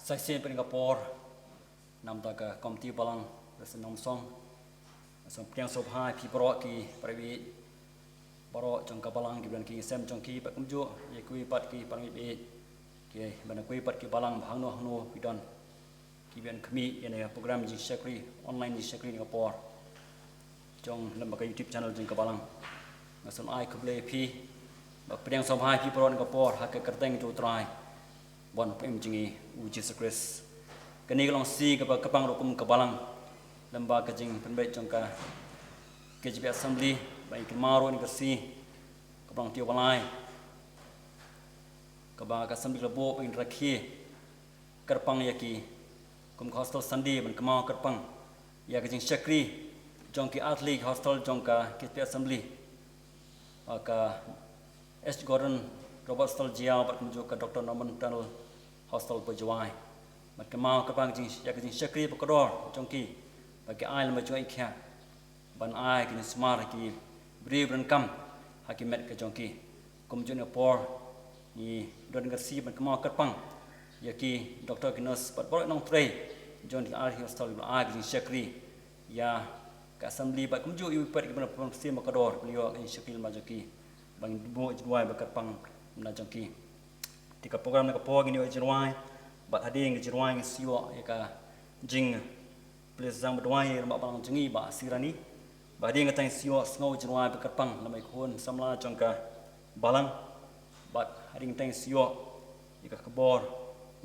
Saksi Singapore nam ta ka komti balang rasa nom song som priang sob hai pi bro ki pravi bro jong ka balang ki ban ki sem jong ki pat kumju ye kui pat ki parmi be ki ban kui pat ki balang bhang no pi don ki ban khmi ye ne program ji shakri online ji shakri Singapore jong lembaga YouTube channel jong ka balang som ai khuble pi ba priang sob hai pi bro Singapore ha ka kerteng tu trai bon pem jingi uji sakris kini kalau si kepang rukum kebalang lembaga jing penbaik jongka KJP Assembly baik kemaru ni kersi kepang tiu balai kebang Assembly lebo baik rakhi kerpang yaki kum hostel sandi ban kemau kerpang ya jing syakri jongki atli hostel jongka KJP Assembly maka S Gordon Robert Hostel Jiao bat menuju ke Dr. Norman Tunnel Hostel Berjuai mat kemau kepang jing ya jing syakri pekodor jongki bagi ai lama juai kya ban ai kini smart ki bri bran kam hakimet ke jongki kum jun por ni don ngersi ban kemau kepang ya ki Dr. Kinos bat bor nong trei jon di ai hostel ai jing syakri ya ka assembly bat kum ju yu pat ki ban sim pekodor beliau jing syakri lama jongki bang bo juai bakapang na jongki tika program na po gini juai bat hading juai siwa ya ka jing please zang berdwai mak balang jengi ba sirani ba dia ngatai siwa sngo juai bakapang namai khon samla jongka balang bat hading tai siwa ya ka bor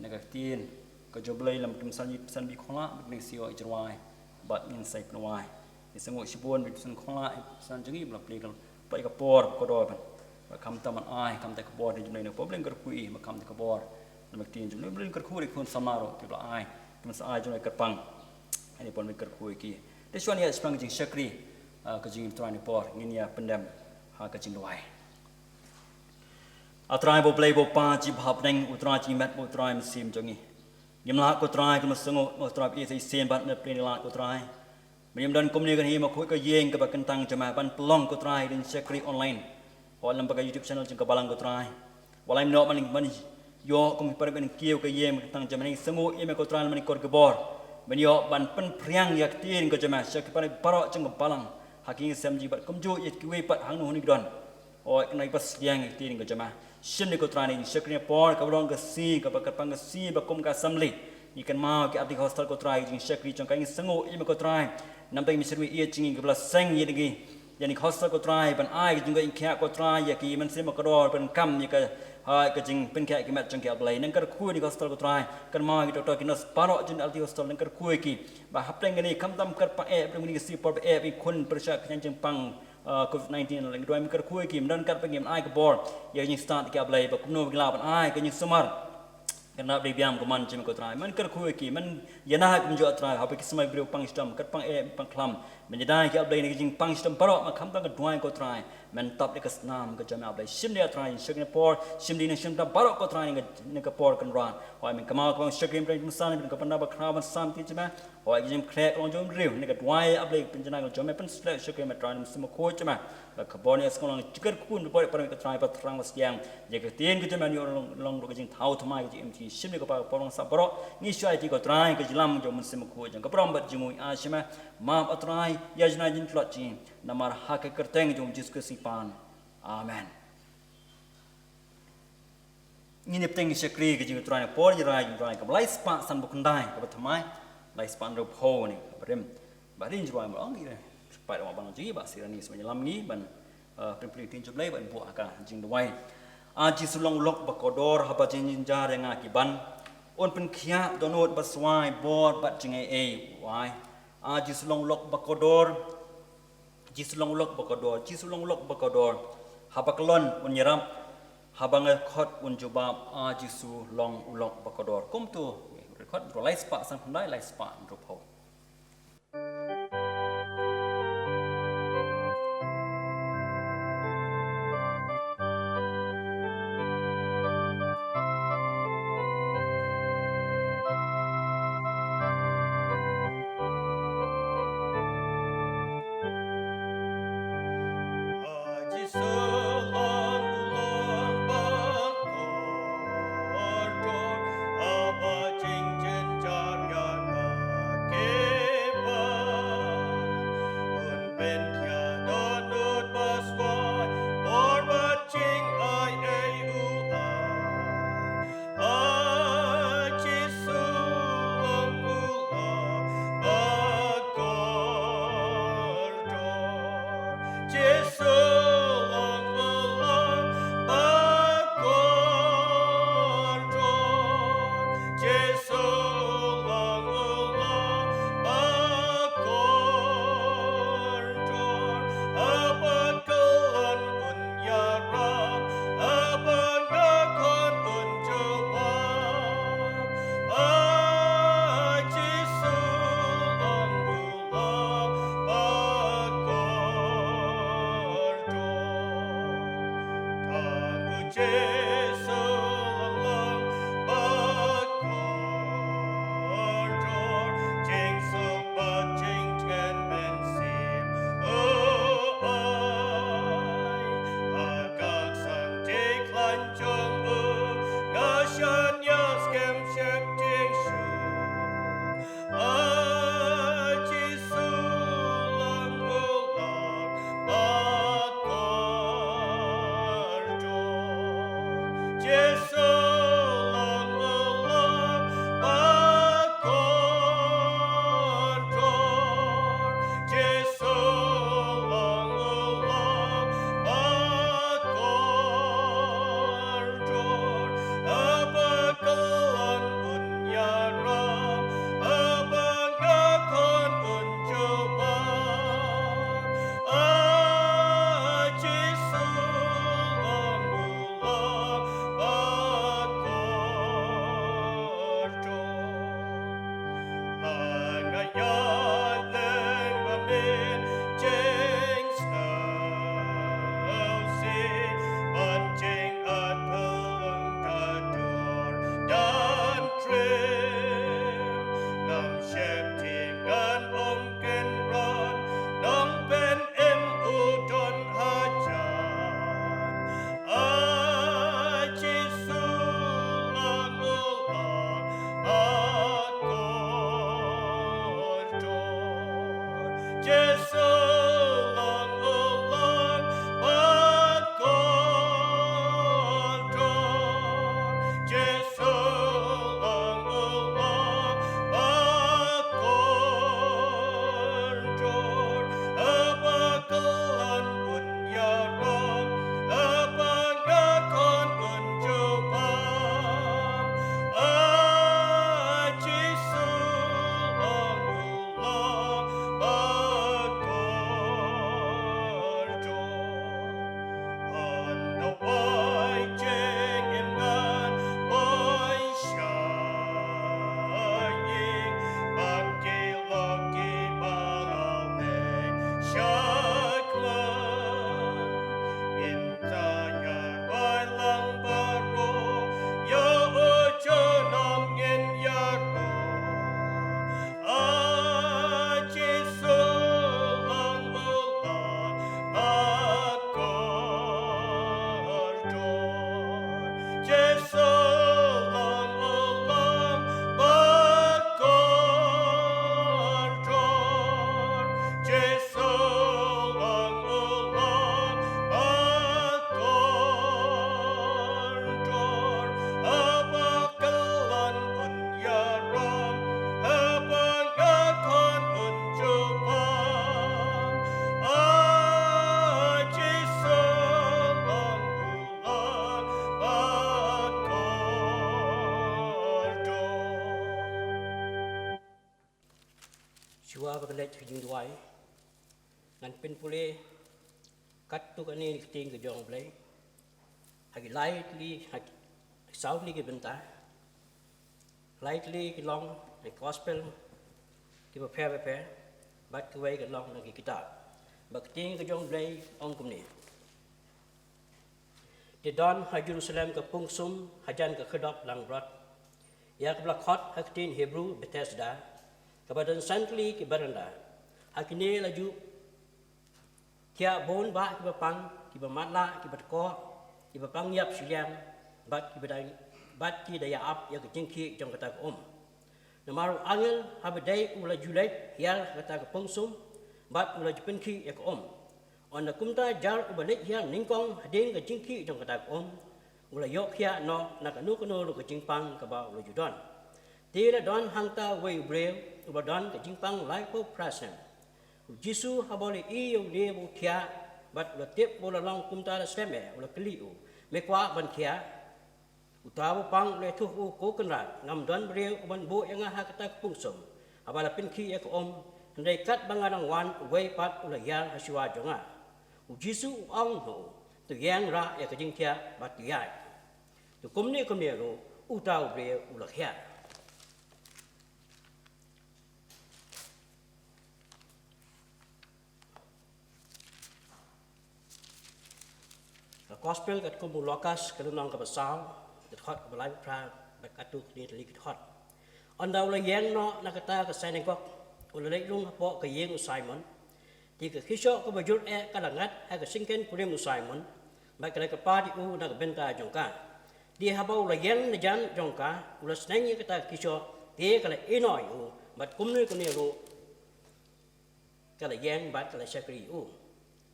na ka tin ka joblai lam tum san bi khola ning siwa juai bat nin sai pnwai isango sibon bi san khola san jengi bla play pa ka por ko do kam taman ai kam ta kabor ni jumai no problem kar kui ma kam ta kabor namak tin jumai problem kar kui khon samaro ki bla ai tum sa ai jumai kerpang ani pon mi kar kui ki de shwan ya spang jing syakri ka jing trai ni por ngin ya pendam ha ka jing duai atrai bo play bo pa ji bhap neng utrai ji mat bo trai sim jongi yamla ko trai ko masango mo trai e sai sen bat ne plen la ko trai Meniam dan komuni kan hi ma khoi ka yeng ka ba kentang jama ban pelong ko trai din syakri online Orang lembaga YouTube channel jengka balang ko try. Walai no man yo kum par ben kieu ka yem tang jamani sengu ime ko try man kor gebor. Ben yo ban pen priang yak tin ko jama syak par paro jengka balang. Haking samji bat kum ju yet kiwe pat hang no ni don. O nai pas yang tin ko jama. Shin ni ko try ni syakri por ka balong ka si ka ba ka pang ka si ba kum ka samli. Ikan mau ke abdi hostel ko try jing syakri jengka sengu ime ko try. Nampai misri ye jingi ke bla seng ye lagi. Yani hostel ko try ban ai juga ikhya ko try ya ki man sim ko dor ban kam ni ka ha ka jing pen kya ki mat jang kya blai nang kar khu ni hostel ko try kan ma ki doctor ki nos paro jin alti hostel nang kar khu ki ba hapteng ni kam tam kar pa e pring ni si por e bi khun persha kyan jang pang COVID-19 lang doi kar khu ki man kar pengem ai ko bor ya jing start kya blai ba kumno gla ban ai ka jing sumar Karena biam ko man jim ko try man kar khu ki man yana ha kum jo try ha ki smai brio pang stam kar pang e pang khlam menjadi ki ablai ni jing pang stam paro ma kham tang ka duai ko try men top ni ka snam ka jama ablai sim dia try shagin por sim di ni sim ta paro ko try ni ka por kan ran wa men kamal ko shagin brai musan ni ka panda ba khra ban sam ti jama wa jim krek long jom riu ni ka duai ablai penjana ko jome pen slek shagin ma try ni sim ko jama la ka bon es ko long chikar kun por par ka try pa thrang was yang je ka tien ka jama ni long ro ka jing thau thmai ka jim sim ni ko pa porong sa paro ni shai ti ko try ka jilam jo mun sim ko jang ka pram bat jimu a shima ma atrai ya jna jin tlot jin namar ha ka kerteng jom jis ka sipan amen ni ne teng syakri ka jing try por ni rai rai ka lai spa san bu kundai ka thamai lai spa ro pho ni rem ba rin jwa ma ang ni pa ma bang ji ba sirani sebenarnya lam ni ban pempli tin job lai ban bu ka jing dwai Aji sulong lok bakodor haba jin jar yang akiban on pen khia donot baswai bor bat jing e wai aji sulong lok bakodor ji sulong lok bakodor haba klon un yaram haba ngat un jubab aji sulong lok bakodor kum tu record rolai spa sang pandai lai spa dropo Ching Chua berkelet hujung duai, ngan pen pulih kat tu kan ni ting ke jong play, hagi lightly hagi soundly ke bentar, lightly ke long the gospel, ke prepare, but ke way ke long lagi kitab, bak ting ke jong play ong kum ni. Di don ha Jerusalem ke pungsum hajan ke kedop lang rot, ya ke blakot hak tin Hebrew Bethesda. Kepada santli ke beranda, hakini laju kia bon bah ke bapang, ke bermatla, ke berko, ke bapang yap siliam, bat ki daya ap ya ke jengki jong kata ke Namaru angel habedai ula julet hial kata ke pungsum, bat ula jupenki ya ke On the kumta jar ubalit hial ningkong hading ke jengki jong kata ke ula yok hia no nakanu kanu lu ke jingpang ke ba ula judon. Tira don hangta way brave, ubadon ke jingpang lai po prasen. Jisu habole iyo de bu kia, bat ula tip bola long kumta la sleme, ula keliu, mekwa ban kia. Utawa pang le tuh u ko kenrat, ngam don brave uban bu yang ha kata pungsum. Abala pinki ek hendai kat bangarang wan way pat ula yar haswa jonga. Jisu ong ho, tu yang ra ya ke jing kia bat yai. Tu kumni ro, utawa brave ula kia. gospel kat kumu lokas ke nong ke pasal kat hot ke balai pra bak atu ni tali kat hot andau la yang no na kata ke sai kok ul le lung po ke yeng Simon ti ke kisho ke bajut ka langat ha ke singken purim Simon bak ke pa di u na ke benta jongka di habau la yang na jan jongka ul sneng ye kata kisho ti ke le inoi u bat kum ni ko ni ru ke le yang bat ke le sakri u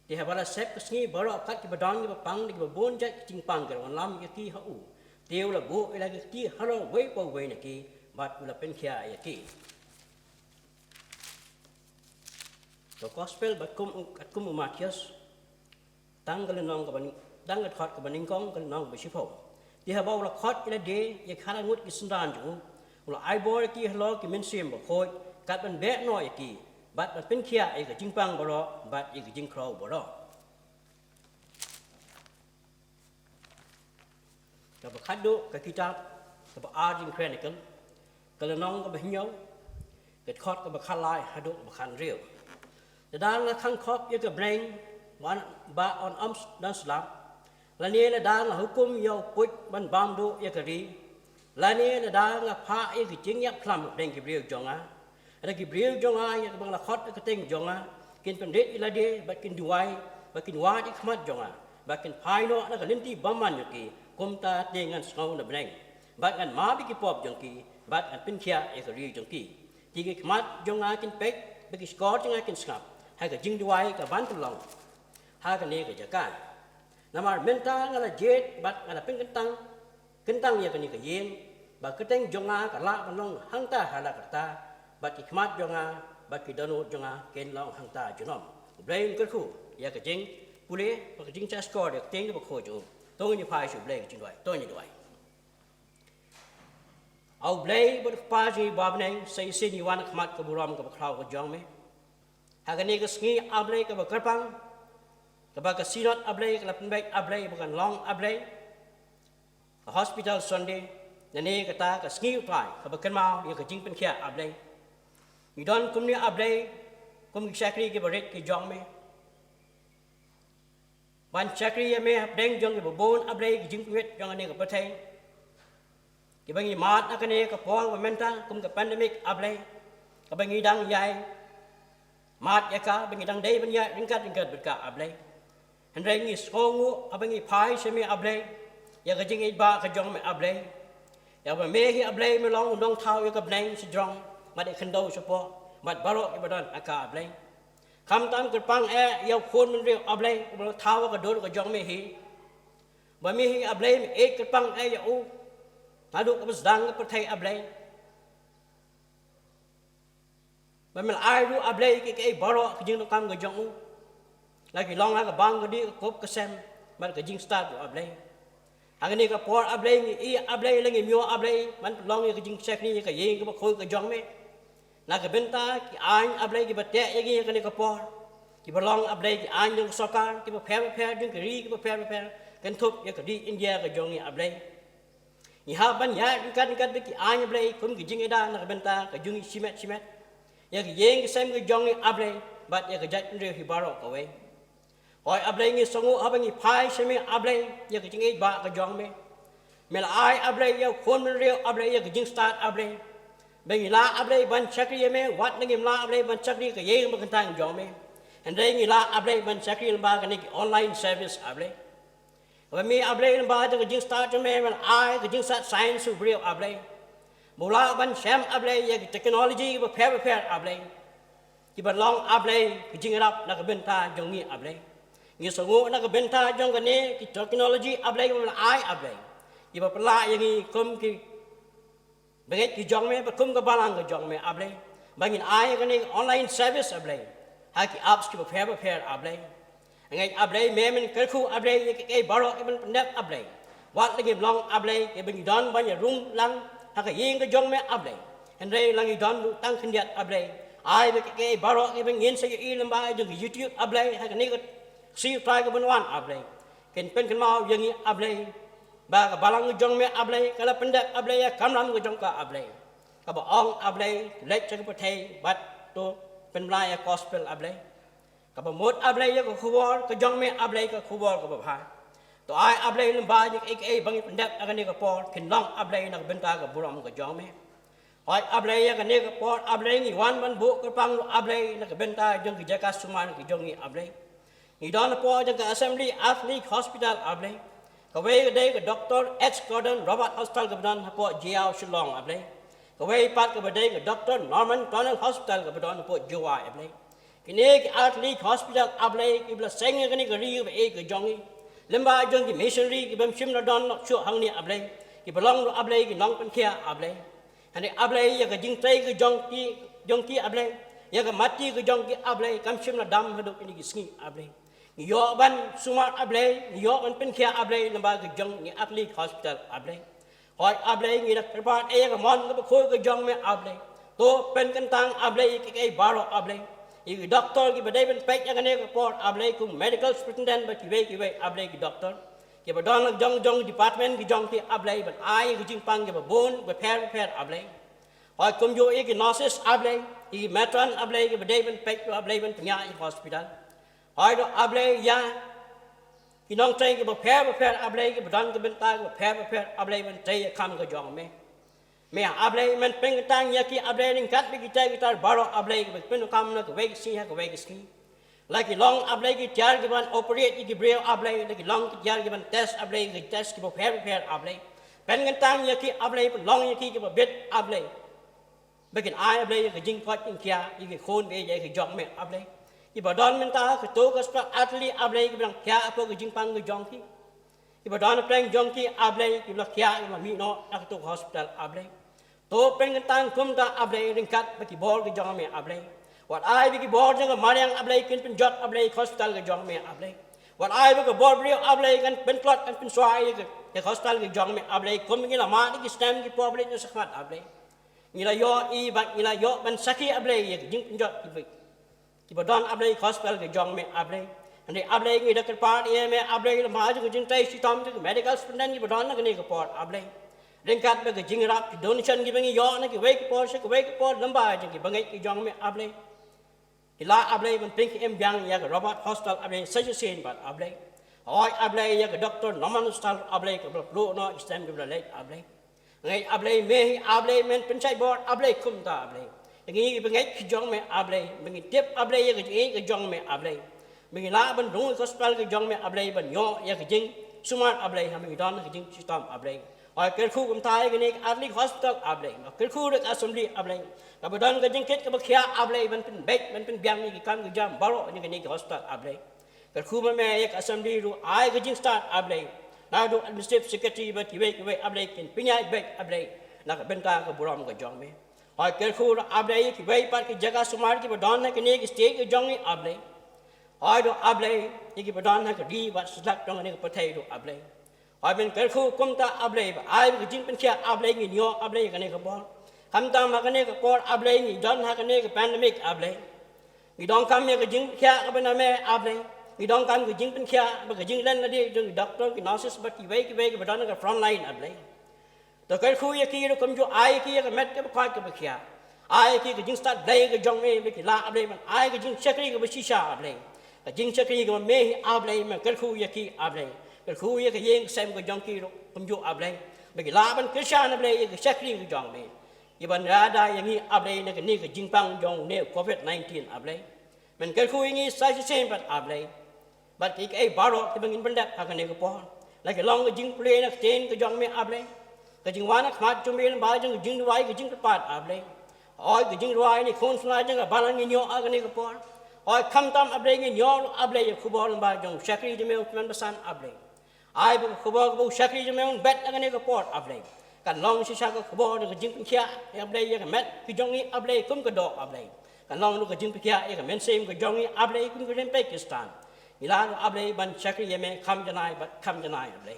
di habala sep kesni baru kat ki badang ki pang di babon jat cing pang ke lam ki ti ha u teu la bu ila ki ti haro we po we na ki bat ula pen khia ya ki to gospel bat kum Matius tang ke nong ke baning tang ke khot ke baning kong ke nong be sipo di habau la khot ila de ye khala ngut ki sundan ju ula ai bo ki hlo ki men sim bo khoi kat ban be no ya ki bat ban pen khia ai ke jing pang bo ro bat ai ke jing kro bo ro ka ba khadu ka kitab ka ba Arjing Chronicle ka nong ka ba hinyau ke khot ka ba khalai hadu ba khan riu dan la khang khop ye ka brain wan ba on ams dan slap la ni la dan la hukum yo put ban bam do ye ka ri la ni la dan la pha ye ki jing yak phlam den ki riu jonga ada ki riu jonga ye ka bang la khot ka teng jonga kin pen ret ila de ba kin duai ba kin wa di khmat jonga ba kin phai no na ka lim ti baman yo ki kum ta tengan skau na brain ba kan ma bi ki pop jong ki ba kan pin khia ye ka ri jong ki ti ki khmat jonga kin pek ba ki skor jonga kin skap hai ka jing duai ka ban tu long ha ka ne ka jaka namar menta ngala jet bat ngala pin kentang ya ka ni ka yen ba ka teng jonga ka la ka long hang ta hala ka ta bat ki khmat jonga bat ki danu jonga ken long hang ta junom brain ka khu ya ka jing pule ba ka jing cha skor de teng ba kho ju to ni phai su brain jing duai to ni duai au brain ba pa ji ba bneng sai sin ni wan khmat ka buram ka ba khrau ka jong me hagani ka sngi ablay ka bakarpang ka ba ka sinot ablay ka lapin baik ablay bukan long ablay ka hospital Sunday nani kata ka sngi utrai ka bakan mau dia ka jing pen khia ablay mi don kum ni ablay kum sakri ki baret ki jong me ban sakri ya me deng jong ki babon ablay ki jing wet jong ani ka pathai ki bangi mat akane ka pong menta kum ka pandemic ablay ka bangi dang yai mat ya ka bengi dang dei benya ringkat berka ablay hendrai ngi skongu abangi phai semi ablay ya ka jing ba ka jong me ablay ya ba me hi ablay me long dong thau ya ka bneng si jong ma de khando sopo mat baro ki badan aka ablay kham tam ka pang e ya khon men riu ablay ba thau ka do ka jong me hi ba me hi ablay me ek ka pang e ya u tadu ka basdang ka thai ablay mình ai ru ablay cái baro cái jing kam cái jong u lagi long ha ka bang cái đi kop ka sem man ka jing start ablay agani ka por ablay i ablay langi myo ablay man long cái jing sek ni ka yeng ka khoi ka jong me na ka benta ki an ablay ki bate yegi ka ni ka por ki long ablay ki an jong sokar ki ba phe jing ka ri ki ba phe kan thup ya ka di India ka jong ni ablay ni ha ban ya kan ki an ablay kum ki jing ida na ka benta ka jung simet ya ki yeng ki sem ki jong ni ablay bat ya ka jat re hi baro ka we hoi ablay ngi songu abangi phai semi ablay ya ki jing ba ka jong me mel ai ablay ya khon men re ablay ya ki jing start ablay bengi la ablay ban chakri me wat ngi la ablay ban chakri ka yeng ba kan tang jong me and re ngi la ablay ban chakri ba ka ni online service ablay wa mi ablay ba ka jing start me mel ai ka jing start science su real ablay mula ban sham ablay ya technology ba phe ablay ki ba long ablay ki jing rap na ka benta jong ni ablay ngi songo na ka benta jong ka ni ki technology ablay ba ai ablay ki ba pla yang ni kum ki baget ki jong me ba kum ka balang ka jong me ablay bangin ai ka ni online service ablay ha ki apps ki ba phe ablay ngai ablay me men ka khu ablay ki baro ki ban net ablay wat lagi long ablay ki bang don ban ya rung lang haka yeng ka jong me ablay hendrai langi don tang khindiat ablay ai be ke baro ke ben yen sa yi lamba jong YouTube ablay haka ni ka si try ka banwan ablay ken pen kan mau yang ni ablay ba ka balang jong me ablay kala pendak ablay kam lam ka jong ka ablay ka ba ong ablay lek cha ka thai bat to pen lai gospel ablay ka ba mot ablay ka khubor ka jong me ablay ka khubor ka ba bha to ai ablay lemba ni bangi pendap akan ni kapor kinong ablay nak benta ke buram ke jong me oi ablay akan ni kapor ablay ni wan ban bu ke pang ablay nak benta jong ke jaka suman ke jong ni ablay ni don po jong ke assembly athlete hospital ablay ke we ke day ke Dr. H Gordon Robert Hospital ke bedan po jiao shillong ablay ke we pat ke day ke Dr. Norman Donald Hospital ke bedan po jiwa ablay kini ke athlete hospital ablay ke bla seng ke ni ke ri ke jong ni lemba jong ki missionary ki bam shim na don nok chu hang ni ablay ki belong lo ablay ki nong pen kia ablay hani ablay ya ka jing tai ki jong ki ablay ya ka mati ki jong ki ablay kam shim na dam hadu ni ki sngi ablay ni yo ban sumar ablay ni yo ban pen kia ablay lemba ki jong ni athlete hospital ablay hoi ablay ni dak terpat e ka mon ka khoi ki jong me ablay to pen kan tang ablay ki baro ablay Iki doktor ki badai ben pek yang ane report ablay kum medical superintendent ba ki we ablay ki doktor ki badon nak jong department ki jong ki ablay ban ai ki jing pang ki ba bon ba pair ablay hoi kum yo iki nurses ablay iki matron ablay ki badai ben pek to ablay ben pnya i hospital hoi do ablay ya ki nong train ki ba pair ablay ki badon ki ben ta ki ba pair ablay ben tay kam ki jong me ablay men pengtang ya ki ablay ning kat bi kita kita baro ablay ki pen kam na ke si ha ke ski like long ablay ki jar ki ban operate ki braille ablay like long ki jar ki ban test ablay ki test ki pair ablay pengtang ya ki ablay long ya ki ba bit ablay bakin ai ablay ki jing kot king kia ki khon be ye ki jong me ablay ki ba don men ta ki to ka stra atli ablay ki bang kia apa ki jing pang ki jong ki ba don pleng jong ki ablay ki ba kia ma mi no nak to hospital ablay to pengtang kum ta ablay ringkat bagi bol ke jong me ablay wat ai bagi bol jang mariang ablay kin pen jot ablay hospital ke jong me ablay wat ai bagi bol brio ablay kan pen klot kan pen swai ke hospital ke jong me ablay kum ngi la ma ni stem ki problem ni sakmat ablay ngi la yo i ba ngi la yo ban saki ablay ye jing pen jot ki ba don ablay hospital ke jong me ablay ande ablay ngi dak par ye me ablay la ma ju jing tai si tom ke medical superintendent ki ba don na ni ke port ablay ringkat bagi jingrap ki donation ki bangi yo na ki wake por lamba jing ki bangai ki jong me ablay ila ablay ban pink em byang ya Robert Hospital ablay suggestion bat ablay oi ablay ya Dr. Norman Hospital ablay ka blo no stem ki bla ablay ngai ablay me ablay men penchai board ablay kum ta ablay ngi ki bangai ki jong me ablay bangi tip ablay ya ki jong me ablay bangi la ban rung hospital ki jong me ablay ban yo ya ki jing sumar ablay ha bangi don ki jing system ablay और केरखू कमताई के ने early hospital आबले केरखू रे असेंबली आबले कबडन के जिंकेट के बखिया आबले बन पिन ब्यांग नि काम के जाम बारो नि के हॉस्पिटल आबले केरखू में एक असेंबली रू आय के जिंग स्टार्ट आबले ना दो एडमिनिस्ट्रेटिव सेक्रेटरी बट वे आबले किन पिन्या बेक आबले ना बेंटा के बुराम के जोंग में और केरखू आबले की वे पर की जगह सुमार की बडन के ने स्टेज के जोंग में आबले और दो आबले की बडन के D wat slak dong ne ke pathai do able ai ben kerkhu kumta able ai ke jing pen kia able ngi nyo able ke ne ke bol kam ta ma ke ne ke kor able ngi don ha ke ne ke pandemic able ngi dong kam ne ke jing kia ke ben me able ngi dong kam ke jing pen kia ba ke jing len na di jing doctor ki nurses ba ki ve ke bidon ke front line able to kerkhu ye ki ro kum jo ai ki ke met ke ba ke ba kia ai ki ke jing start day ke jong me ke la able man ai ke jing chakri ke ba shisha able jing chakri ke me able me kerkhu ye ki able kerkhu ye ke yeng sem ke jong ki ro kum jo able be ke la ban krishan able ye ke chakri ke jong me ye ban ra da ye ngi able ne ke ni ke jing pang jong ne covid 19 able men kerkhu ye ngi sai sem bat able bat ki ai baro ke bangin bandak ha ke ne ke po la ke long ke jing play na ten ke jong me able ke jing wana khmat chu me ba jing wai ke jing pat able oi ke jing wai ni khon sna jang ba lan ngi nyo a ke ne ke po oi kham tam able ngi nyo able ye khubor ba jong chakri de me utman basan able ai bu khubor bu chakri de me un bet ke ne ke po able kan long si sa ko khubor ke jing khia able ye ke met ki jong ni able kum ke do able kan long ke jing khia ye ke men sem ke jong ni able kum ke ren Pakistan ilan able ban chakri ye me kham janai bat kham janai able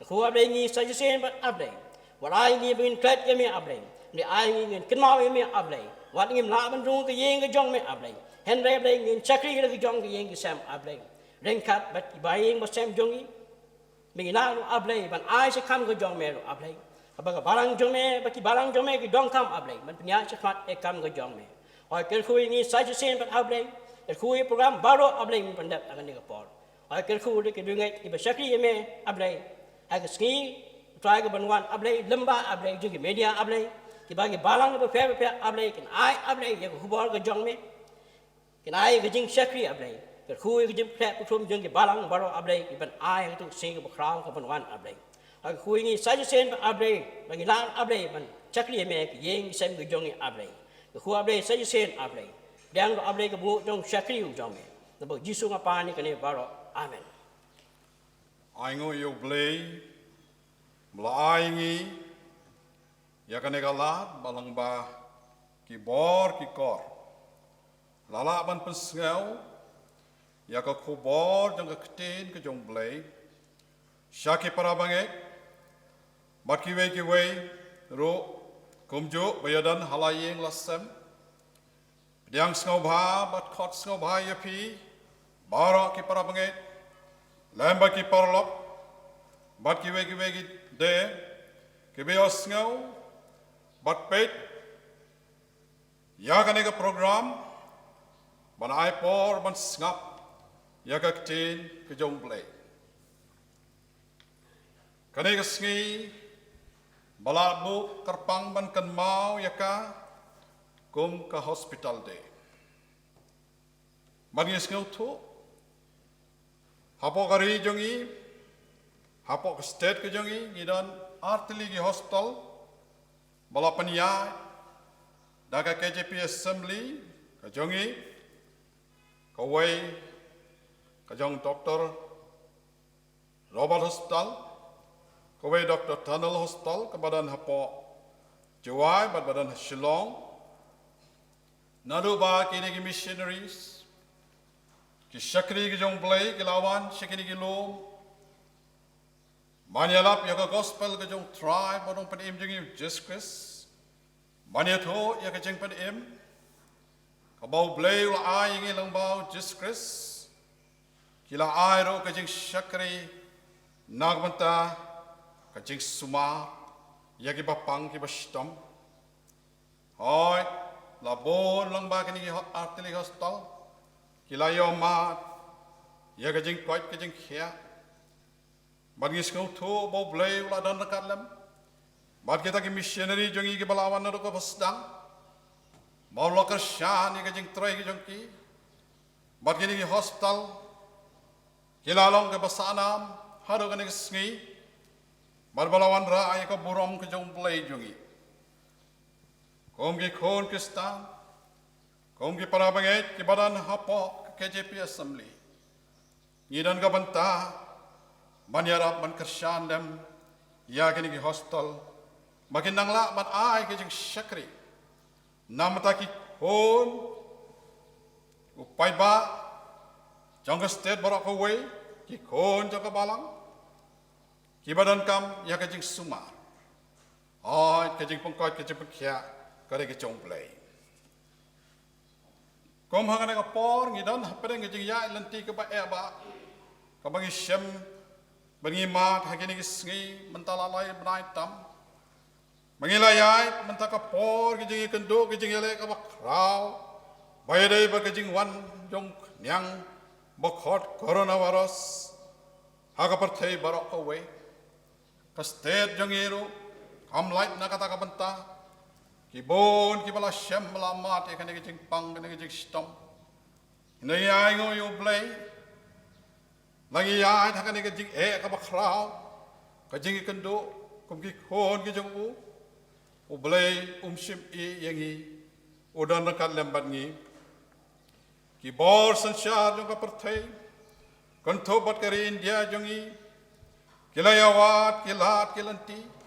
khu able ngi sa sen bat able wat ai ngi bin klet ye me able ni ai ngi ken mau ye me able wat ngi la ban rung ke yeng ke jong me able hen re able ngi chakri ke jong ke yeng ke sam able ren khat bat ba yeng ba sam jong ni mi na able ban ai se kham ke jong me ro able ba barang jong me ba ki barang jong me ki dong kam able man pnya se khat e kam ke jong me oi kel khu ngi sa sen bat able kel khu program baro able mi pandap akan ni ke por ai ker khu de ke dungai ki ba shakri me ablai ai ke ski try ke banwan ablai lamba ablai ju ke media ablai ki bagi balang ba fe ablai kin ai ablai ye khu bor ke jong me kin ai ke jing shakri ablai ker khu ke jing phe putum jung ke balang baro ablai ki ban ai tu sing ke bakrang ke banwan ablai ai khu ngi sa sen ablai bagi lang ablai ban shakri me ki yeng sem ke jong ablai khu ablai sa sen ablai Yang do ablai ke bu jong shakri u jong me Nabo Jisu ngapa ni kene baro. Amen. Aingo yo blay, mlaingi, ya kane galat balang ba ki bor ki kor. Lala ban pesngau, ya ka kubor jang ka ktin ke jong blay. Shaki para bange, bat ki we, ro kumjo bayadan halayeng lasem. Diang sngau ba bat khot sngau ba ya pi. Bara ki para banget, lamba ki parlop, bat ki wegi de, ki beos ngau, bat pet, ya kanega program, ban ai por ban ngap, ya ka ktin ke jong play. Kanega sngi, balabu kerpang ban kan mau ya ka, kum ka hospital de. Bangis ngau tu, Hapo kari jongi, hapo ke state ke jongi, ngidan artili ki hospital, balapan ya, daga KJP Assembly, ke jongi, kawai, ke jong Dr. Robert Hospital, kawai Dr. Tunnel Hospital, ke badan hapo Juwai, badan Shillong, nadu ba kini ki missionaries, ki shakri ki jong play ki lawan shakini ki lo manyalap ya ka gospel ki jong tribe bodong pen im jong Jesus Christ manyato ya ka jeng pen im ka bau play la ai ngi lang bau Jesus Christ ki la ai ro ka jeng shakri nagbanta ka jeng suma ya ki bapang ki bastom hoy la bon lang ba kini ki artili hostal Kilayo mat, ya kajing kuat kajing kia. Bangis kau tu bau blay ulah dan dekat lem. Bad kita ki missionary jongi ki balawan nado ko pasdang. Bau lokar shan ya kajing try ki jongki. Bad kini ki hospital. Kilalong ke basanam, hado kani ki sngi. Bad balawan ra ay ko burom ki jong blay jongi. Kom ki kon ki stan. Kung ki para banget ki badan hapo KJP Assembly. Ngidan ka banta manyarap man kersyan dem ya kini ki hostel makinang la man ay ki jing shakri. Namata ki kon upay ba jang state barak ko way ki kon jang ka balang ki badan kam ya ki jing sumar. Ay ki jing pangkot ki jing pagkya kare ki chong play. Kom hangan ka por ngidan hapeng jing ya lanti ka ba ba ka bangi shem bangi mat hagini kisngi mentalalai benai tam mangilayai mentaka por jing kendo jing yale ka ba kraw bayadai ba jing wan jong nyang bokhot coronavirus haga parthai barok ka we ka state jong ero kam light na kata ka banta Kibon kibala shem melamat ikan jing pang ikan jing stom. Ini ay ngo yo play. Lagi ay hakan ikan jing kabakraw. Kajing ikan do kum ki kon ki jong u. U play shim yangi. Udan nakat lembat ngi. Kibor sansyar jong kapertay. Konto bat kari India jongi. Kilayawat kilat kilanti.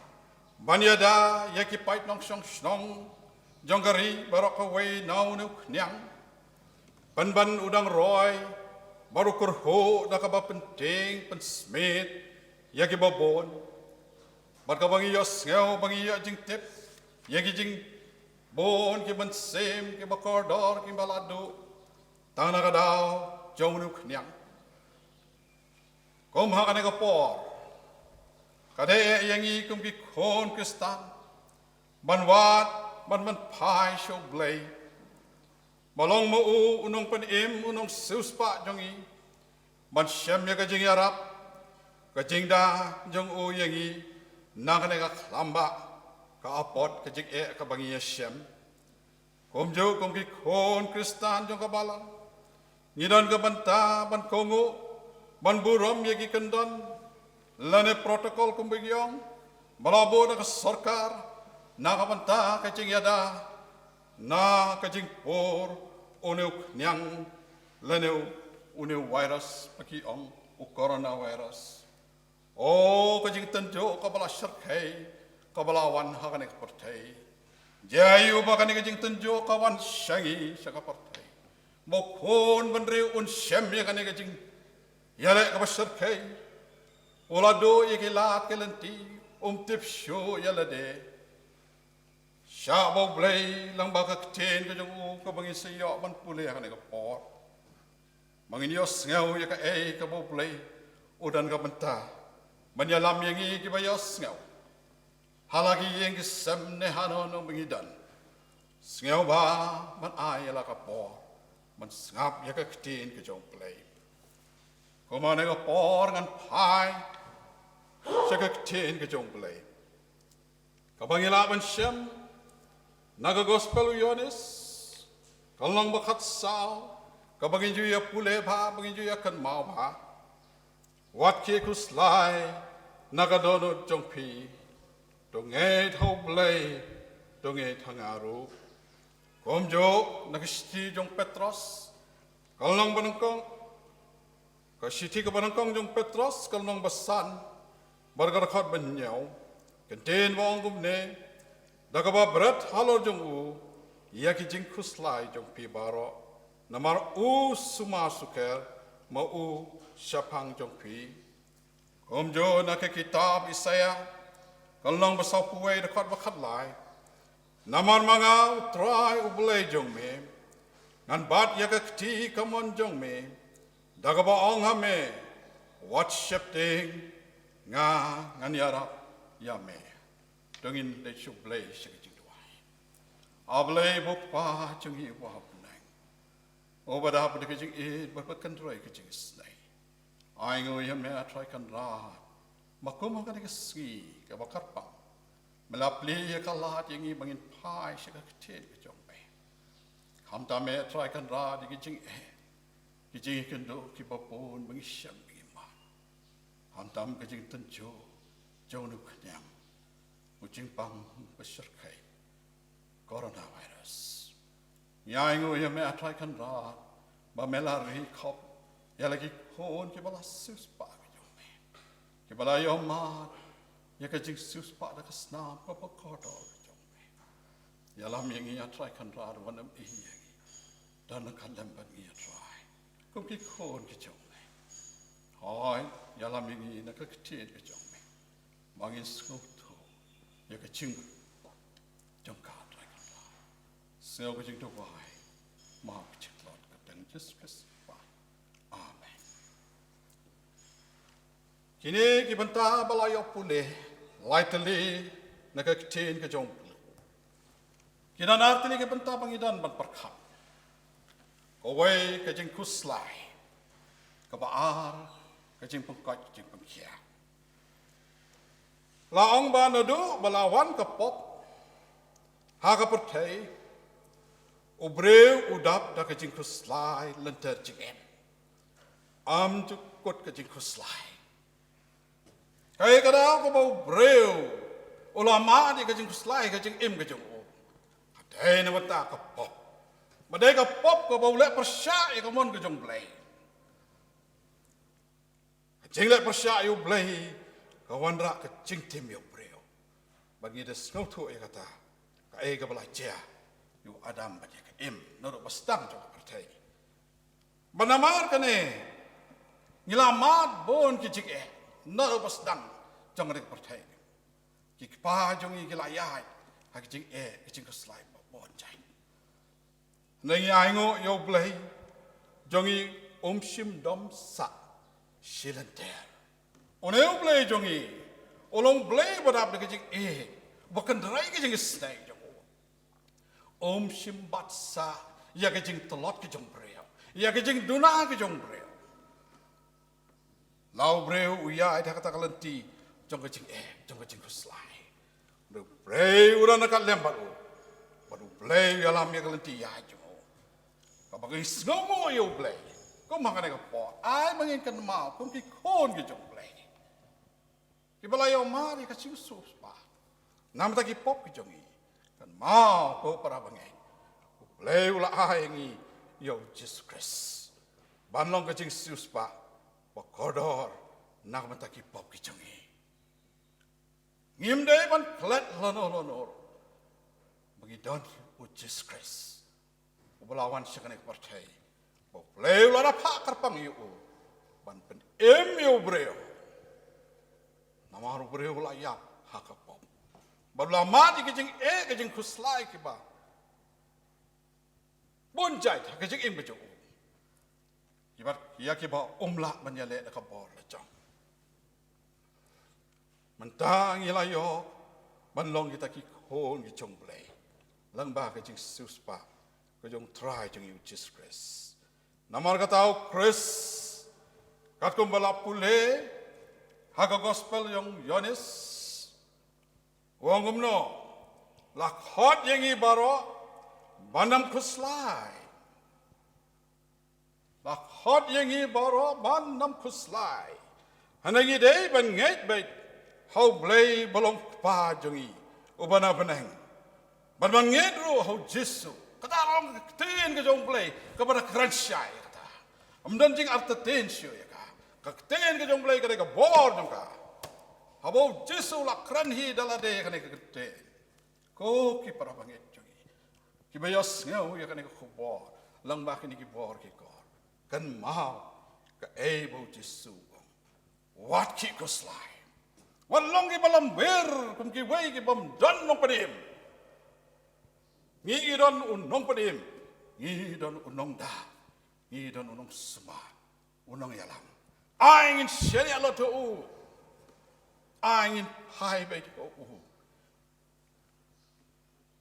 Banyada yaki pait nong song snong jonggari barok away now nuk nyang ban udang roy baru kurho nakaba penting pensmit yaki babon barka bangi yos ngeo bangi ya jing tip yaki jing bon ki bensem ki bakordor ki balado tang nakadaw jong nuk nyang kom ha kanega por Kade yang ikum ki kon kristan banwat ban pai show blay balong mo unong pen im unong suspa jongi ban syam ya kajing yarap kajing da jong u yangi nang ne ka lamba ka apot kajing ka bangi ya syam kom jo kom ki kon kristan jong ka bala ngidon ka banta ban kongo ban burom ya ki kendon lane protokol kom bigyong balabo na ka sarkar na ka banta kajing yada na kajing por onuk nyang laneu uneu virus paki ong u coronavirus o kajing tanjo kabala sarkai kabala wan hakane partai jayu bakane kajing tanjo kawan shangi saka partai mokon bandre un syam ya kane kajing yale ka sarkai olado ikilat kelenti tip show yalade Syabau blay lang baka kten ka jong ka bangi sayo man pulay ka ka pot. Manginyos ngaw ya ka ka bau blay udan ka banta. Manyalam yang ki bayos ngaw. Halagi yang ki samne hano no mangidan. Ngaw ba man ay la ka pot. Man ngap ya ka kten ka jong blay. Kumana ka pot ngan pai. Sa ka kten ka jong blay. Kabangilaban syam naga gospel Yohanes kalong bakat sao kabangin juya pule ba bangin juya kan mau ba wat ke kuslai naga dono jongpi donge thau blai donge thangaru komjo naga sti jong Petros kalong banangkong ka siti ka banangkong jong Petros kalong basan bargar khat banyau kenten wong gumne Dagaba berat halor jong u, ia ki jing kuslai jong pi baro, namar u suma suker, ma u syapang jong pi. Komjo na ke kitab Isaya, kalong basau puai dekat bakat lai, namar mangau trai u belai jong me, ngan bat ia ke kti kamon jong me, dagaba ong hame, wat syapting, ngan yarap ya me. Dongin le chu blay sikijing duai. Ablay bopa jungi wa punang. Obada pada kijing bapa kanroi kijing snai. Ai ngoi ya me try kan ra. Makum kan ke ski ke bakar pang. Melapli ya kalat yang bangin pai sikak kecil kijong pe. Ham ta me try kan ra di kijing kijing kendo ki bapun bangi syam bangi ma. Ham tam kijing tenjo jonu kenyang. Ucing pang beserkai coronavirus. Yang ya me atrai kan ra, ba melari kop, ya lagi kon ke bala sus pa me. Ke bala yo ma, ya ke jing sus pa da kasna pa pa kodo me. Ya lam yang ya atrai kan ra wanam yang. Dan kan lemban ya atrai. Kum ki kon ke me. Hai, ya lam yang na ke ktin ke me. Mangin skup ya ke ching jong ka trai kan ra sel ke ching to wai ma ke ching lot ka tang just wai amen kini ki banta balayo pule lightly na ka ktin ke jong kina nartili ke banta pangidan ban parkhat ko wai ke ching kuslai ka baar ke ching pangkat ching pangkia Laong ba nado balawan kapop ha ka pertai ubreu udap da ka jing kuslai lenter jingen am tu kot ka jing kuslai kai ka daw ko ba ubreu ulama di ka jing kuslai ka jing im ka jing o dai na wata kapop madai kapop ko ba ule persya ka mon ka jong blai jing le persya yu blai kawan rak ke cing tim yo breo bagi des ngau tu e kata ka e ka bala cia yu adam ba ke im no do bastang jo partai banamar kane ngilamat bon ki cik e no do bastang jong rek partai ki pa jong i gilayai ha ki cing e ki cing ka slai bon jai nei ai ngo yo blai jong i sim dom sa silenter Oneu blay jongi, olong blay badap de kejing bukan derai kejing snai jongo. Simbat sa, ya kejing telot kejong breo, ya kejing duna kejong breo. lau breu uya ai kata kalanti jong kecing jong kecing kuslai breu udah nak lembat baru breu alam ya kalanti ya jo kabagi ngomo yo breu kau makan apa pot ai menginginkan mau kau kikon ke jong breu kibalayo mari kacing suspa nam tak kipop ke jongi kan mau kau para bangai breu la ai ngi yo Jesus Christ banlong kacing suspa Bakodor nak mentaki pop kicangi. Ngimdai ban klet lonor. Begidon Jesus Christ. Ubalawan sekane partai. Bopleu lara pak karpang yu. Ban pen yu breo. Namaru breo la ya hakapop. Balama di kicing kicing kuslai kiba. Bonjai kicing bejo. Kibat ia kiba umlah menyalek dekat bor lecong. Mentang ilayo banlong kita kikon kicong play. Langbah kecing suspa kejong try jeng Jesus Christ. Namar katau Chris kat kumbala pule haga gospel yang Yohanes. Wong gumno lakhot yang ibaro banam kuslai. Lakhot yang ibaro banam kuslai. Hanangi day ban ngait bait how blay balong pa jongi ubana beneng. Ban mangedro how Jesu. Kata orang ten ke jong play kepada keransyai kata. Amdan jing after ten show ya ka. Kakten ke jong play kada ka bor jong ka. Habo Jesu la kranhi dalade kana ka ten. Ko ki para banget jongi. Ki bayos ngau ya kana ka bor. Lang ba kini ki bor ki ko. Kan mau ke able Jesu. What ki ko slai. Walong ki balam ber kum ki wei ki bam don no padim. Ngidon unong padim, ngidon unong da, ngidon unong sema, unong yalam. Aingin syariat lo tu, aingin hai baik tu.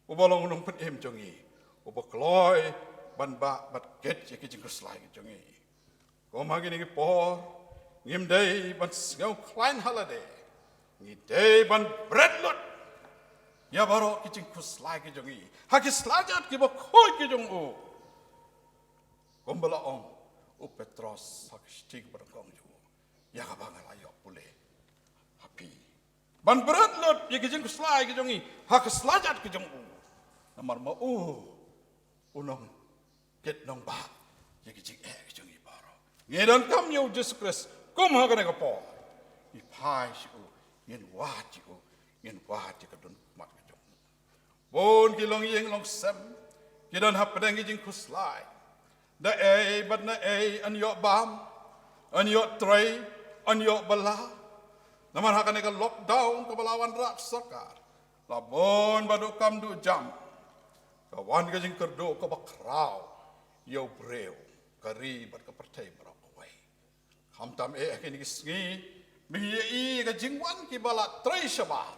Ubalong unong padim jongi, ubakloy ban ba bat get je kijing keslai jongi. Kau magi ni por, ngimdai ban ngau klein holiday, ngidai ban bread lot. Ya baru kicing kuslai ke jongi. Hakis lajat ke bakoi ke jong u. Kumbala ong u Petros hakis tik berkong jo. Ya kabang layak pule. Happy. Ban berat lot ya kicing kuslai ke jongi. Hakis lajat ke jong u. Namar ma unong ket nong ba. Ya kicing ke jongi baru. Ngedon kam yo Jesus Christ. Kum hakane ka po. Ipai si u. Ngin wati u. Ngin wati ka don mat. Bon kilong yeng long sem, kidan hapedeng kijing kuslai. Da bad na an yok bam, an yok tray, an yok bala. Naman hakan eka lockdown ke balawan rak sakar. Labon badu kam du jam. Kawan kijing kerdo ke bakrau, yo breu, kari bad ke pertai berakawai. Hamtam akin kisngi, bihi kijing wan ki bala tray shabah.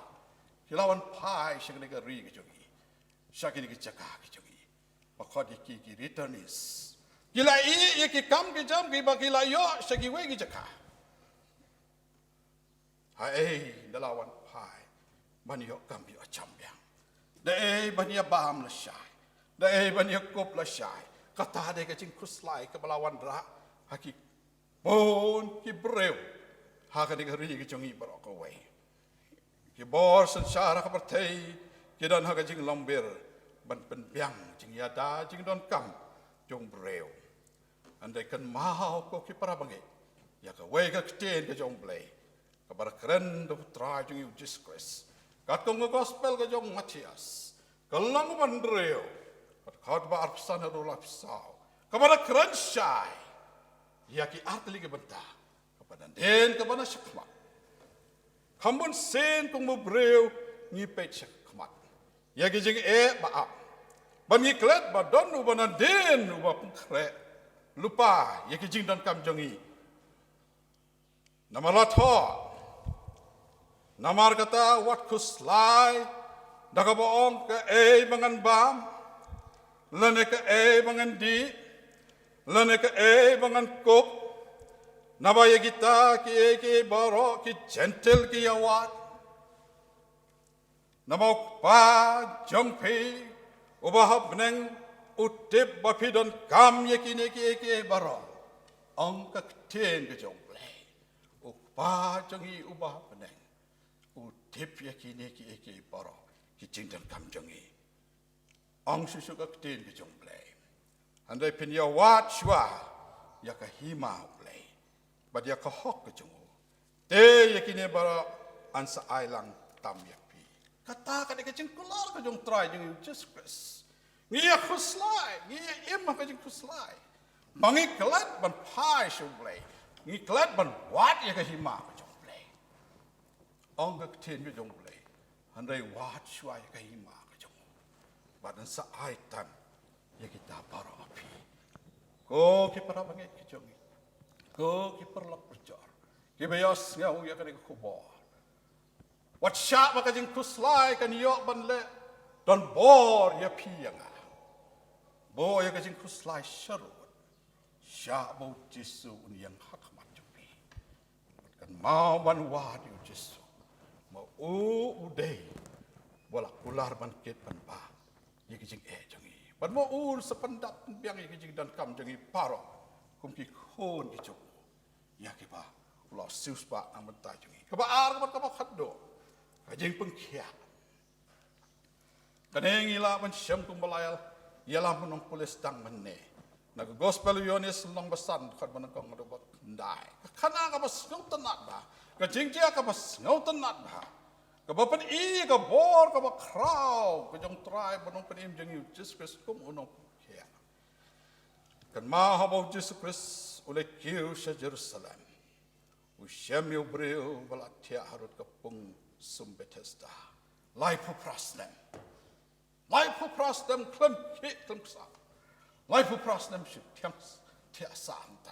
Kilawan pai sing nega ri kijong. Syakini ki cakap ki jongi. Pakot ki returnis. Kila i ki kam ki jam ki bakila yo syaki we ki cakap. Hai dalawan pai. Bani yo kam bi acam biang. Dai bani bam la syai. Dai bani kop la syai. Kata de ke cing kuslai ke balawan ra haki bon ki breu. Ha ka de ri ki jongi barok we. Ki bor sensara ka partai kidan haga jing lomber ban penbiang jing yada jing don kam jong breu andai kan mau ko ki para bangai ya ka we ka kten ke jong play ka bar kren do tra jing Jesus Christ kat ko gospel ke jong Matias kalang ban breu kat khat ba arpsan do la psau ka bar kren syai ya ki atli ke benta kepada den ke bana syakma kambon sen kong mo breu ni pech ya kijing baap. Ban ngiklet ba don u banan den u ba pungkre. Lupa ya kijing dan kam jongi. Namar latho. Namar kata wat kuslai. Daka boong ke mangan bam. Lane ke mangan di. Lane ke mangan kop. Nabaya kita ki baro ki gentle ki awat. Namok pa jong pi ubah beneng utip bapidon kam yakine ki baro. Ang kakten ke jong play. Upa jongi ubah beneng utip yakine ki baro ki jingdan kam jongi. Ang susu kakten ke jong play. Andai pin ya wat shwa ya kahima play. Bad ya kahok ke jongo. Te yakine bara ansa ailang tam yapi. Kata ka de kecing kelar ka jong try jong just Chris. Ngia khuslai, ngia emma ka jong khuslai. Mangi kelat ban pai shu play. Ngi kelat ban wat ya kahima ka jong play. Ong ka ten ka jong play. Andai wat shwa ya kahima ka jong. Bad ansa ai tam ya kita bara api. Ko ki para bangi ke jong. Ko ki perlak berjar. Ki bayas ngau ya kani kubor. Wat syak maka jing kuslai kan yok ban le don bor ya pianga. Bo ya kajing kuslai syarut. Syak bo Jesu un yang hakmat jupi. Kan mau ban wadi Jesu. Mau udai. Bola ular ban ket ban ba. Ya kajing jangi. Ban mau sependak biang ya kajing dan kam jangi paro. Kum ki khon ki jong. Ya ki ba ular sius ba amat jangi. Ka ba ar ka ba khaddo. Kajing pengkiat. Kaneng ila man syam kumbalayal ialah menong pulis tang menne. Nag gospel yonis long besan khat manakong robot ndai. Kana ka bas ngau tenat ba. Kajing dia ka bas ngau tenat ba. Ka ba pen I ka bor ka ba kraw ka jong try manong pen im jeng Jesus Christ kum unong pengkiat. Kan ma habo Jesus Christ oleh kiu sa Jerusalem. Usyam yu breu balatia harut kapung sum Bethesda. Life of Prasnem. Life of Prasnem klem kit klem sa. Life of Prasnem ship tiams tia santa.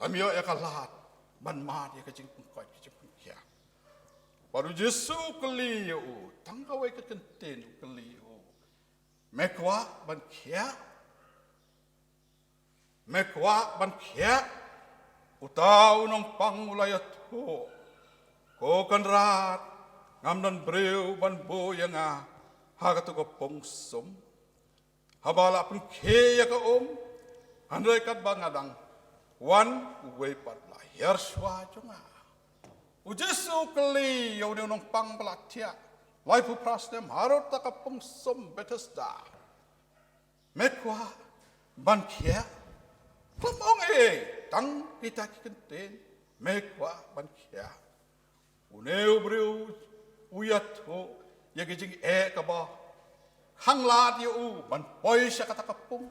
Amyo ya kalat ban ma dia kajing pengkoi kajing pengkia. Baru Jesu keliu tanggawai ke kenten keliu. Mekwa ban kia. Mekwa ban kia. Utau nong pangulayat ho. Ko kan rat ngam dan breu ban bo yang ha ka ko pongsum habala pun ke ya ka andai kat bangadang wan we pat la yerswa junga u Jesu keli yo ne nong pang pelatia life prastem harut ta ka pongsum Bethesda mekwa ban kia pemong tang kita kenten mekwa ban kia uneu breu uyat ho ya gijing ka ba hangla dia ban poi sya kata kapung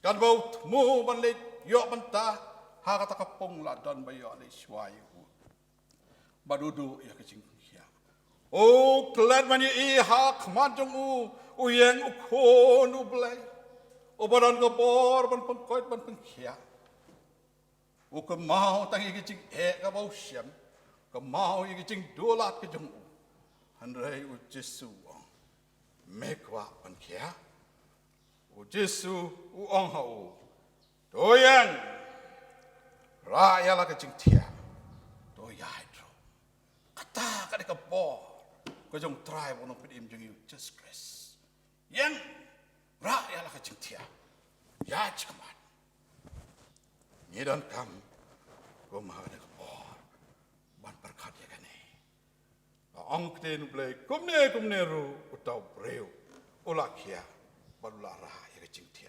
kan baut mu ban le yo banta ha kata kapung la dan bayo le swai hu badudu ya gijing ya o klad man I ha khman jong u yang u khon u blai o badan ko bor ban pengkoi ban pengkhia u ke mau tang gijing ka ba syam Kemau yang jing dolat ke jeng u, handai u Jesu ong, mekwa pankia, u Jesu u ong hau, doyan, raya la ke jing tia, doyai tro, kata kade ke bo, ke jeng try bono pedim jeng u Jesus Christ, yang raya la ke jing tia, ya cikaman, ni dan kam, gomah kade berkat ya kan ang kten blai kumne ru utau breu ulakia badulara ya kecing tia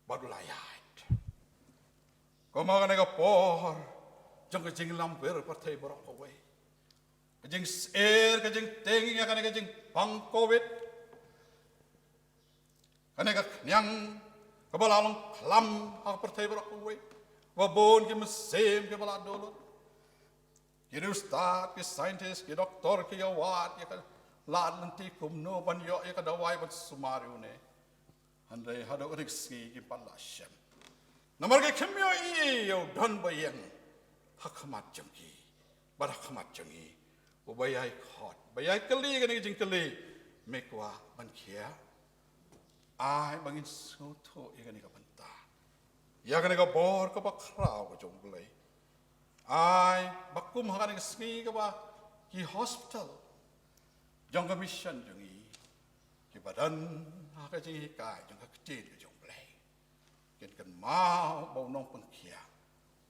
badulayat koma kan ga por jong kecing lamper partai borok kowe kecing kecing tengi ya kan kecing pang covid kan ga nyang kabalalong klam ha partai borok kowe wabon ke mesem ke baladolot Ki ustad, ki scientist, ki doktor, ki awat, ya kan lad nanti kumno ban yo ya kadawai ban sumaru ne. Handai hado riksi ki palasyam. Namar ke kemyo I yo don bayang hakamat jengki. Bar hakamat jengi. Ubayai khot. Bayai keli kan jeng keli. Mekwa ban kia. Ai bangin soto ya kan ka banta. ya kan ka bor ka ba khrau ka jong blai ai bakum ha kan ka sngi ka ba ki hospital jong ka mission jong i ki badan ha ka jing kai jong ka tin ka jong blai ken kan mau bau nong peng kia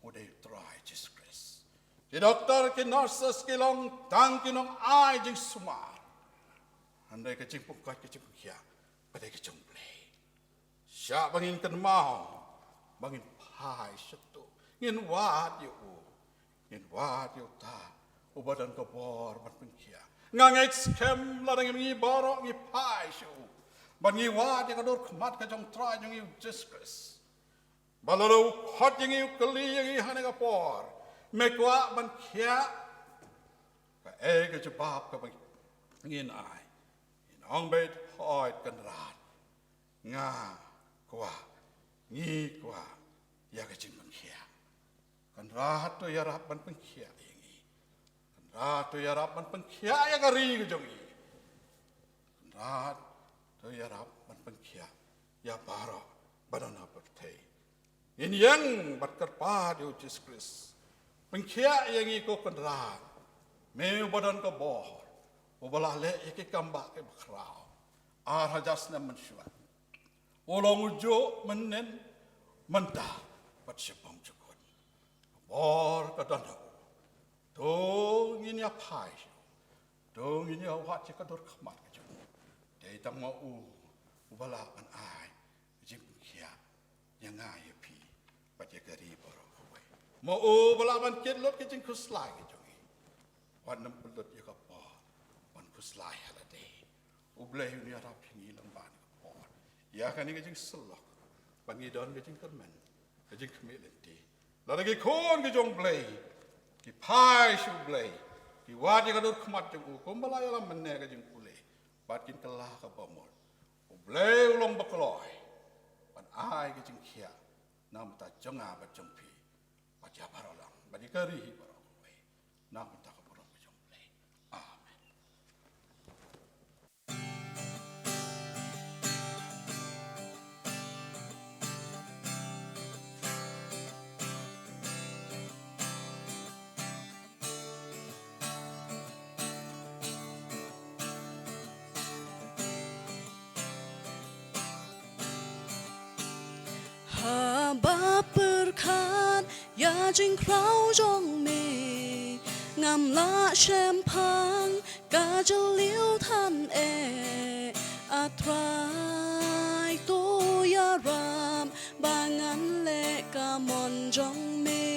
udah try Jesus Christ ki doktor ki nurses ki long tang ki nong ai jing sumar andai ka jing pung ka jing kia pada ka jong blai sya bangin kan mau bangin pai satu ngin wat you ta ubadan ka bor ban pengkia ngangai scam ladang ngi borok ngi pai shu ban ngi wat ka dor khmat ka jong try jong you Jesus Christ balaro hot ngi kali ngi hane ka por mekwa ban kia ka ka jabab ka bang ngin ai in ong bet hoi kan rat nga kwa ngi kwa ya ka jing ban kia kan rat to ya rap ban pengkia ngi kan rat to ya rap ban pengkia ya ka ri ka jong i kan rat to ya rap ban pengkia ya baro badana pertei in yang bat karpa dio Jesus Christ pengkia yang i ko kan rat me badan ka bohor ubala le iki kamba ke bakrao ar hajas na mensyuat Olong ujo menen mentah pat sepong cukun. Bor kadana. Dong ini apa? Dong ini awak cakap dor khmat kaju. Dai tang mau ubala an ai. Jing kia yang ai pi pat ya gari boro kowe. Mau ubala man kit lot ke jing kuslai kaju. Wan nam pulut ya ka po. Wan kuslai halade. Ublai ni arap hingi lamban. Ya kan ini kecing selok, pangidon kecing kerman, kecing kemilenti. Lalu kekon kejong blay, ki pai shu blay, ki wadi kadur kemat jeng ukum balai alam meneh kecing pule, batin kelah ke bomor. Blay ulong bekeloy, pan ai kecing kia, nam ta jengah bajeng pi, baca barolang, badi keri barong kowe, nam ta keborong kejong blay. Amen. Ba perkhan ya jing krau jong me ngam la shem phang ka liu than e atrai to ya ram bangan le ka mon jong me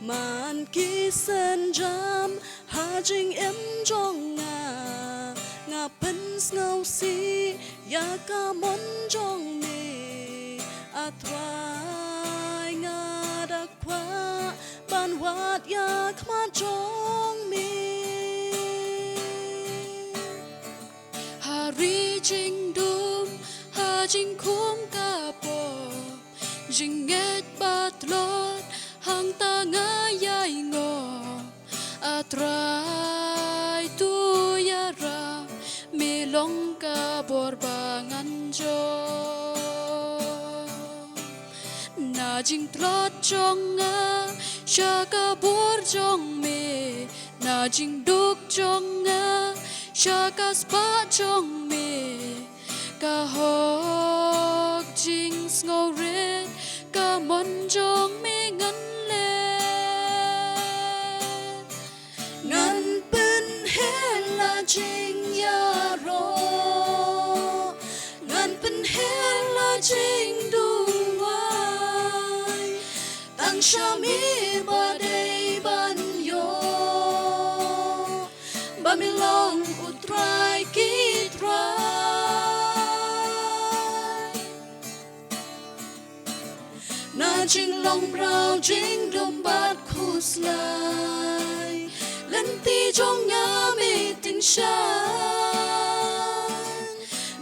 man ki sen jam ha jing em jong nga pen ngau si ya ka mon jong me atrai nga dak kwa ban wat ya khma jong me hari jing dum ha jing khum ka po jing et bat lot hang ta nga yai ngo atrai tu ya ra me long ka bor bangan jo na jing trot jong nga sha ka bor jong me na jing duk jong nga sha ka spa jong me ka hok jing snow red ka mon jong me ngan le ngan pen hela jing ya ro ngan pen hela jing du wai tang sha mi ba dei ban yo ba mi long utrai ki trai na jing long brau jing dum bat khus lai lần ti trong nhà mê tình shan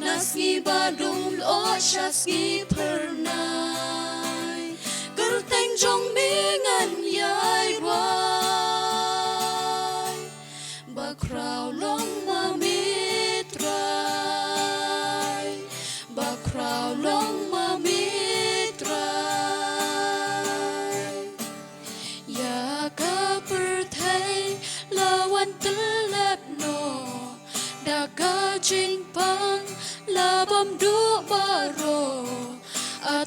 nasgi ba dum lo shasgi per nai gar teng trong mi ngan yai wai ba krau long ma mi trai ba krau long ma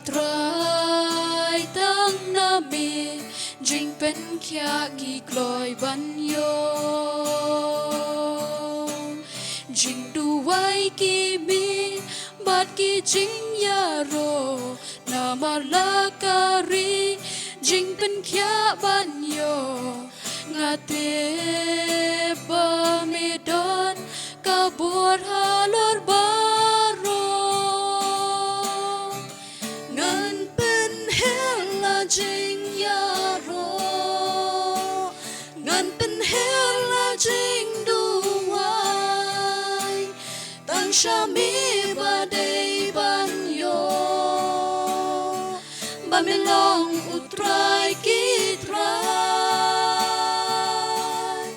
ตรายตั้งนาเมจิงเป็นแค่กี่กลอยบันโยจิงดูไว้กี่มีบัดกี่จิงยาโรนามาลากาลีจิงเป็นแค่บันโยงาเตบะเมดอนกาบวดฮาลอร์บาโรเงินเป็นเฮลาจิงยาโรเงินเป็นเฮลาจิงดูไว้ตั้งชามีบาเดบันโยบาเมลองอุตรายกีตราย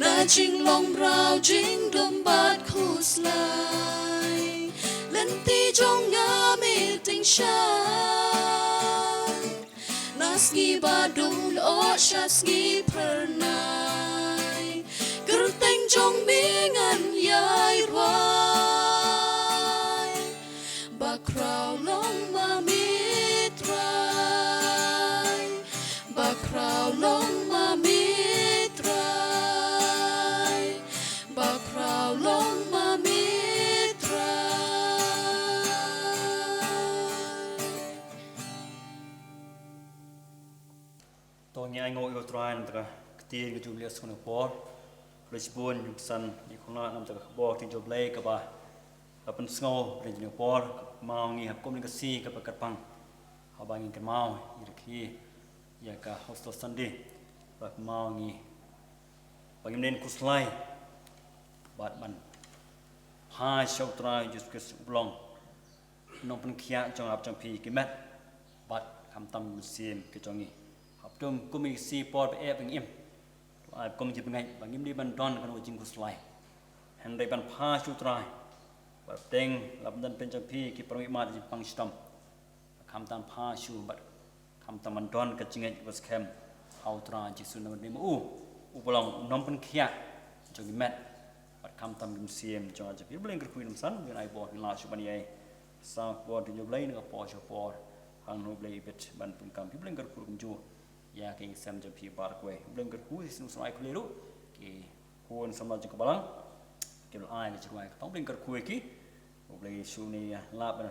นาจิงลงราวจิงดมบาดคู่สลายเล่นตีจงงามีติงชานาสกีบาดูลโอชาสกีเพอร์นายกระเต็งจงมีเงินยายรายบาคราวลงมามีตรายบาคราวลงมามีตรายบาคราวลงมามีตรายตอนนี้ไอ้โง่อีกตรายนั่นตระตีนก็จูเลียสคนพอร์คริสบุญยุคสันอีกคนละนำจากบอกที่จบเลยกับว่าเป็นสโง่เรื่องพอร์มาเอางี้ครับก้มนี่ก็ซีกับกระปังเขาบางงี้กันมาอีกทีอยากกับโฮสต์ซันดี้รักมาเอางี้บางงี้เน้นกุศลบาดมันพาชาวตรายยุสกิสบลองน้องเป็นขี้ยจังอับจังพีกิเม็ดบาดคำตำเสียมกิจงี้ครับจมกุมีซีปอร์ไปเอฟอย่างอิ่มกุมจีบไงบางยิ้มดีบันดอนกันว่าจริงกุศลเห็นได้บันพาชาวตรายแบบเต็งลับดันเป็นจังพีกิปรมิมาจิปังสตอมคำตำพาชูบัดคำตำบันดอนกับจริงไงวัสเข้มเอาตราจิสุนวันนี้มาอุปลองน้องเป็นขี้ยจังกิเม็ดบัดคำตำกิมเสียมจังอาจจะพิบเล่งกระคุยน้ำสันเงินไอบอกเวลาชุบันยัยสาวบอลที่อยู่เล่นกับปอชปอทางโนเบลเบตบันเป็นคำพิบเล่งกระคุยกุมจูอยากให้เซมจังพีบาร์กเวพิบเล่งกระคุยสิ่งสมัยคุยรู้กี่คนสำหรับจังกบาลังเกี่ยวกับไอ้ในช่วงต้องเล่งกระคุยกี่boleh show ni lap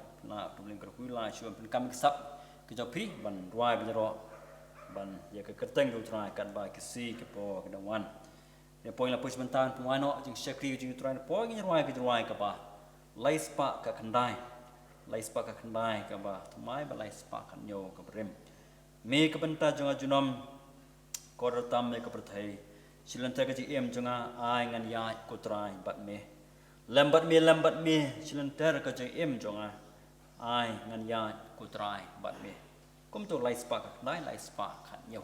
tu boleh kerui lah show pen kami kesap ke jopi ban ruai ban jero ban ya ke keteng tu try kan ba ke si ke po ke dawan ya poin la push bentan puano jing shekri jing try po ke ruai ke ba lai spa ka khandai ke ba thumai ba lai spa kan nyo ke brem me ke benta jong ajunom koratam me ke perthai silanta ke ji em jonga ai ngan ya ko try bat me lambat me silantar ka jeng em jonga ai ngan ya ku trai bat me kum tu lai spa dai lai spa khat nhiều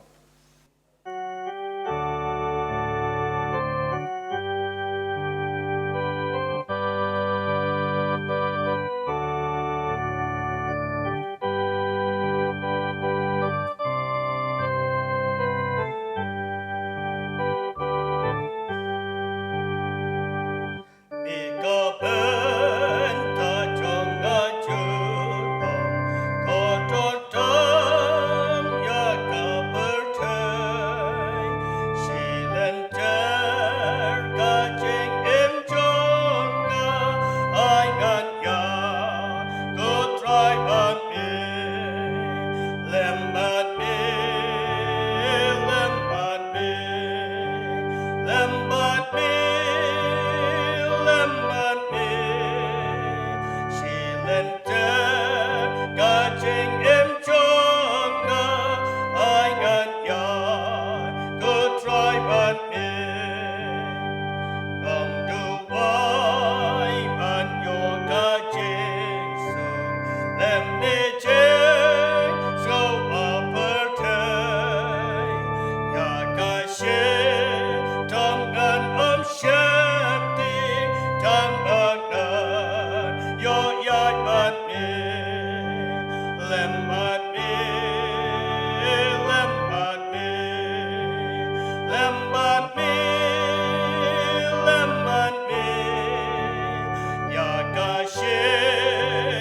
Yakashe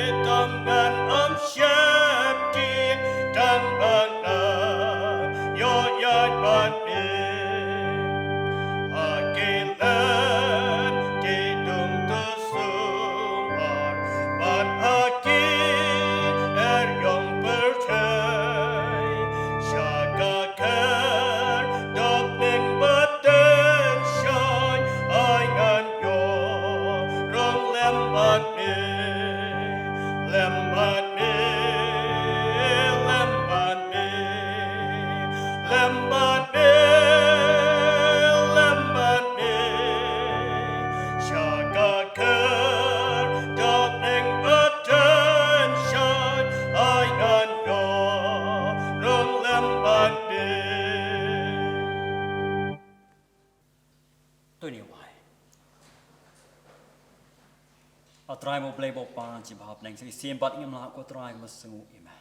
trai mo play bo pa chi bhap nang sei sim bat ngam la ko trai ma sungu ima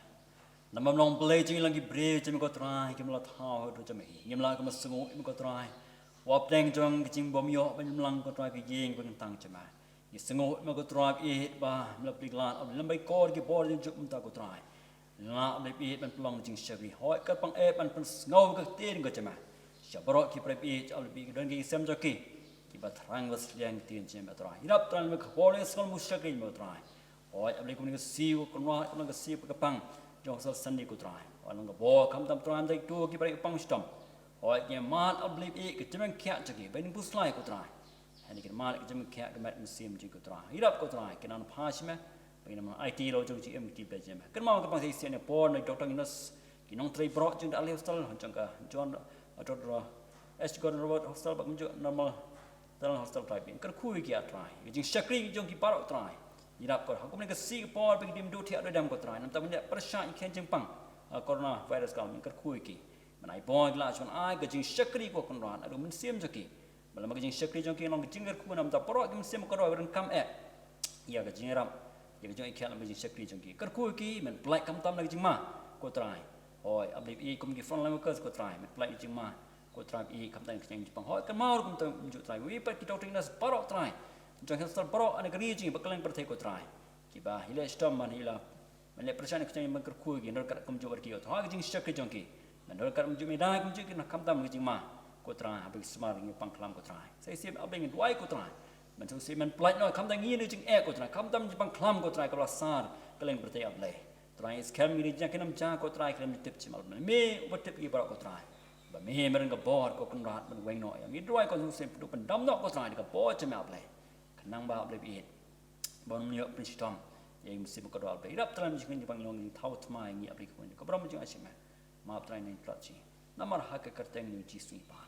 nam long play chi lang ki bre chi ko trai kim la tha do cham ngam la ko ma sungu im ko trai wap deng jong ki ching bom yo ban lang ko trai ki yeng ban tang chama ni sungu ma ko trai e ba la plik la lam bai ko ki bor jing chum ta ko trai la bai e ban plong jing shari hoi ka pang e ban ngau ka tin ko chama shabro ki pre e al bi don ki sem jo ki ba thrang was liang tin chem atra hirap tran me khole skol mushakri me atra oi able kun ga si ko no ko ga si ka pang jong sal sandi ko tra oi lang ga bo kam tam tran dai tu ki bre pang stom oi ke mat able e ke chem kya chaki ba ning puslai ko tra ani ke mat ke chem kya ga mat sim ji ko tra hirap ko tra ke nan phash me ba ning IT lo jong ji em ti be chem kan ma ka pang sei sen ne por ne doctor inas ki nong trai bro jing da le hostel jong ka jon atro Esgon Robert hostel ba mjo normal dalam hostel typing kan kui kia try jing shakri jong ki parok try irap ko hakum ne ka si por pe dim do thia do dam ko try nam ta ne prasha i khen jing pang corona virus ka min kan kui ki manai boy la chon ai ka jing shakri ko kon ran adu min sim jaki malam ka jing shakri jong ki long jing gar ku nam ta porok kim sim ko ro ran kam e ya ka jing ram ya ka jong i khen nam jing shakri jong ki kan kui ki men black kam tam na jing ma ko try oi abli i kum ki front line workers ko try men black jing ma ko try i kam tan keng jipang hoi kan mau kum tam ju try wi pa ki doctor nas parok try jang hostel parok ane kri jing baklang per ko try ki ba hile stom man hila mele perchan keng man ker khu gi nor kat kum ju ber ki ho jing shak ki jong ki nor kat ju me dai kum ju ki na kam tam jing ma ko try habis smar ngi pang klam ko try sai sim abeng dwai ko try man so sim man plait no kam tan ngi ni jing e ko try kam tam jipang klam ko try ka sar kaleng per able try is kam mi jang kinam cha ko try kam tip chimal me what tip ki parok ko try ba me mereng ka bor ko kun rat ban weng no ya mi droi ko su sem du pan dam no ko trai ka bo che ma ble kanang ba ble bi bon ni op pristom ye mi sim ko dal ble rap tram jing ni bang long ni thau thma ngi apli ko ni ko bram jing ashima ma trai ni plat chi namar ha ka karteng ni chi sui pa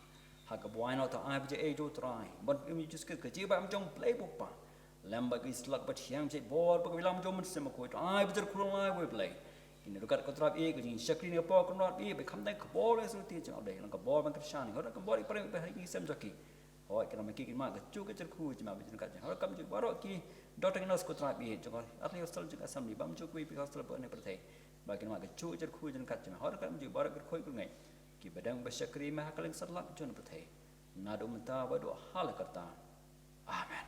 ha ka boy no ta ai je e do trai but mi just ka ji ba am jong play book pa lam ba ki slak ba thiang che bor ba ki lam jong mun sem ko ai bi jer khulong lai we play ini dekat ko trap e ko jing shakri ne po ko not e be kham dai ko bol le su ti chang dai lang ko bol ban krishan ho ko bol pare be hi sem jaki ho ke ma ki ma ga chu ke cher khu chi ma be ka ho kam ji baro ki doctor nos ko trap e jo atli hostel ji asam ni bam chu ko bi hostel ba ne prathe ba ki ma ga chu cher khu jin ka chi ho kam ji baro ko khoi ko ngai ki badang ba shakri ma ka leng sarlak jo ne prathe na do mta ba do hal karta amen